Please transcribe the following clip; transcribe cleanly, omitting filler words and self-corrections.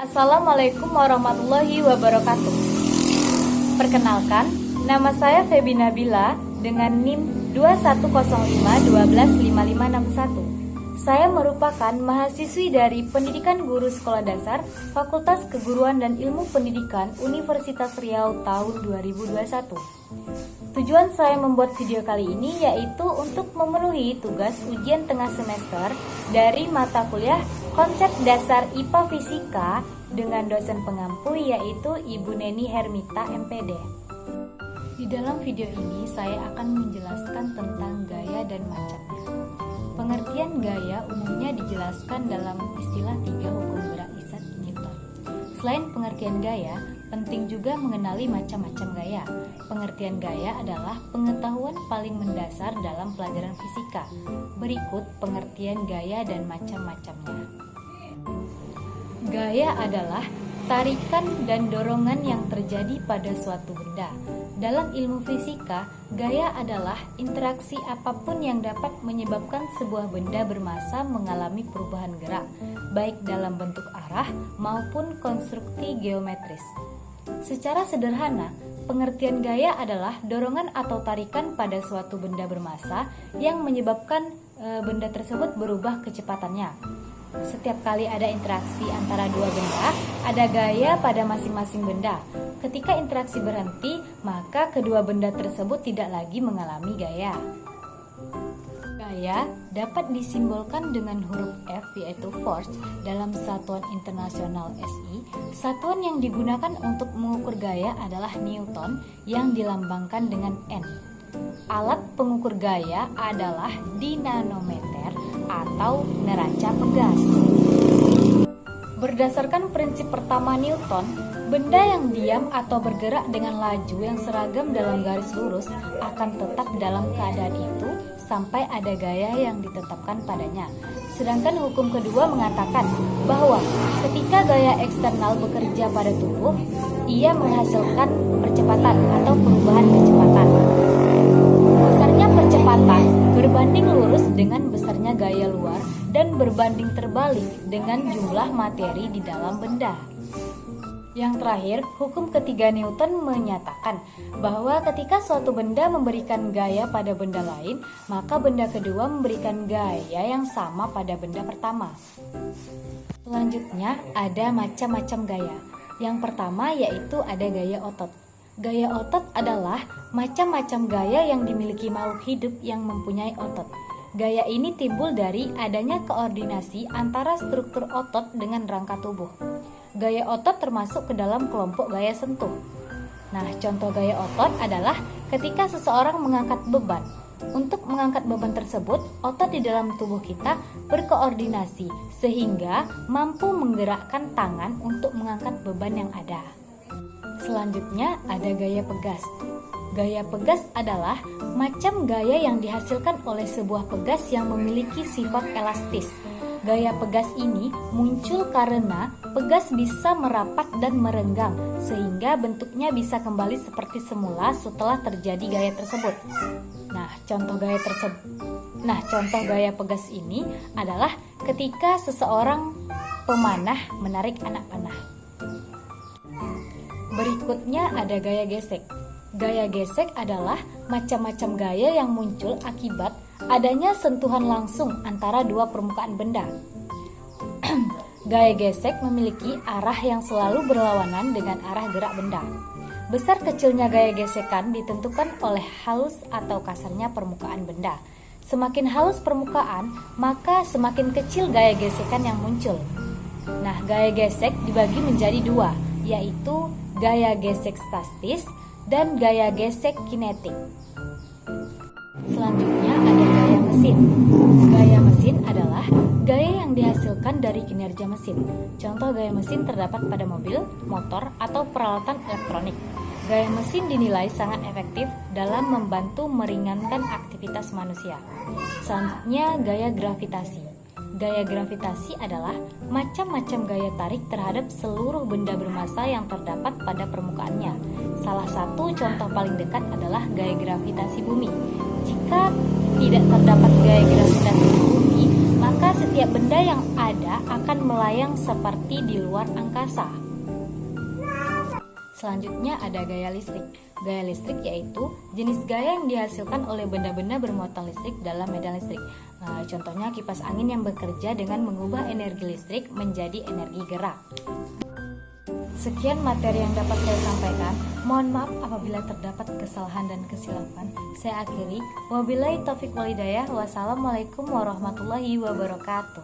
Assalamualaikum warahmatullahi wabarakatuh. Perkenalkan, nama saya Febi Nabila dengan NIM 2105125561. Saya merupakan mahasiswi dari Pendidikan Guru Sekolah Dasar Fakultas Keguruan dan Ilmu Pendidikan Universitas Riau tahun 2021. Tujuan saya membuat video kali ini yaitu untuk memenuhi tugas ujian tengah semester dari mata kuliah Konsep Dasar IPA Fisika dengan dosen pengampu yaitu Ibu Neni Hermita MPD. Di dalam video ini saya akan menjelaskan tentang gaya dan macamnya. Pengertian gaya umumnya dijelaskan dalam istilah 3 hukum gerak Isaac Newton. Selain pengertian gaya, penting juga mengenali macam-macam gaya. Pengertian gaya adalah pengetahuan paling mendasar dalam pelajaran fisika. Berikut pengertian gaya dan macam-macamnya. Gaya adalah tarikan dan dorongan yang terjadi pada suatu benda. Dalam ilmu fisika, gaya adalah interaksi apapun yang dapat menyebabkan sebuah benda bermassa mengalami perubahan gerak, baik dalam bentuk arah maupun konstruksi geometris. Secara sederhana, pengertian gaya adalah dorongan atau tarikan pada suatu benda bermassa yang menyebabkan benda tersebut berubah kecepatannya. Setiap kali ada interaksi antara dua benda, ada gaya pada masing-masing benda. Ketika interaksi berhenti, maka kedua benda tersebut tidak lagi mengalami gaya. Gaya dapat disimbolkan dengan huruf F yaitu force dalam satuan internasional SI. Satuan yang digunakan untuk mengukur gaya adalah Newton yang dilambangkan dengan N. Alat pengukur gaya adalah dinamometer atau neraca pegas. Berdasarkan prinsip pertama Newton, benda yang diam atau bergerak dengan laju yang seragam dalam garis lurus akan tetap dalam keadaan itu sampai ada gaya yang ditetapkan padanya. Sedangkan hukum kedua mengatakan bahwa ketika gaya eksternal bekerja pada tubuh, ia menghasilkan percepatan atau perubahan kecepatan. Besarnya percepatan berbanding lurus dengan besarnya gaya luar dan berbanding terbalik dengan jumlah materi di dalam benda. Yang terakhir, hukum ketiga Newton menyatakan bahwa ketika suatu benda memberikan gaya pada benda lain, maka benda kedua memberikan gaya yang sama pada benda pertama. Selanjutnya, ada macam-macam gaya. Yang pertama yaitu ada gaya otot. Gaya otot adalah macam-macam gaya yang dimiliki makhluk hidup yang mempunyai otot. Gaya ini timbul dari adanya koordinasi antara struktur otot dengan rangka tubuh. Gaya otot termasuk ke dalam kelompok gaya sentuh. Nah, contoh gaya otot adalah ketika seseorang mengangkat beban. Untuk mengangkat beban tersebut, otot di dalam tubuh kita berkoordinasi sehingga mampu menggerakkan tangan untuk mengangkat beban yang ada. Selanjutnya ada gaya pegas. Gaya pegas adalah macam gaya yang dihasilkan oleh sebuah pegas yang memiliki sifat elastis. Gaya pegas ini muncul karena pegas bisa merapat dan merenggang sehingga bentuknya bisa kembali seperti semula setelah terjadi gaya tersebut. Contoh gaya pegas ini adalah ketika seseorang pemanah menarik anak panah. Berikutnya ada gaya gesek. Gaya gesek adalah macam-macam gaya yang muncul akibat adanya sentuhan langsung antara dua permukaan benda. Gaya gesek memiliki arah yang selalu berlawanan dengan arah gerak benda. Besar kecilnya gaya gesekan ditentukan oleh halus atau kasarnya permukaan benda. Semakin halus permukaan, maka semakin kecil gaya gesekan yang muncul. Gaya gesek dibagi menjadi dua, yaitu gaya gesek statis dan gaya gesek kinetik. Selanjutnya ada gaya mesin. Gaya mesin adalah gaya yang dihasilkan dari kinerja mesin. Contoh gaya mesin terdapat pada mobil, motor, atau peralatan elektronik. Gaya mesin dinilai sangat efektif dalam membantu meringankan aktivitas manusia. Selanjutnya gaya gravitasi. Gaya gravitasi adalah macam-macam gaya tarik terhadap seluruh benda bermassa yang terdapat pada permukaannya. Salah satu contoh paling dekat adalah gaya gravitasi bumi. Jika tidak terdapat gaya gravitasi bumi, maka maka setiap benda yang ada akan melayang seperti di luar angkasa. Selanjutnya ada gaya listrik. Gaya listrik yaitu jenis gaya yang dihasilkan oleh benda-benda bermuatan listrik dalam medan listrik. Contohnya kipas angin yang bekerja dengan mengubah energi listrik menjadi energi gerak. Sekian materi yang dapat saya sampaikan. Mohon maaf apabila terdapat kesalahan dan kesilapan. Saya akhiri. Wabillahi taufik walhidayah. Wassalamualaikum warahmatullahi wabarakatuh.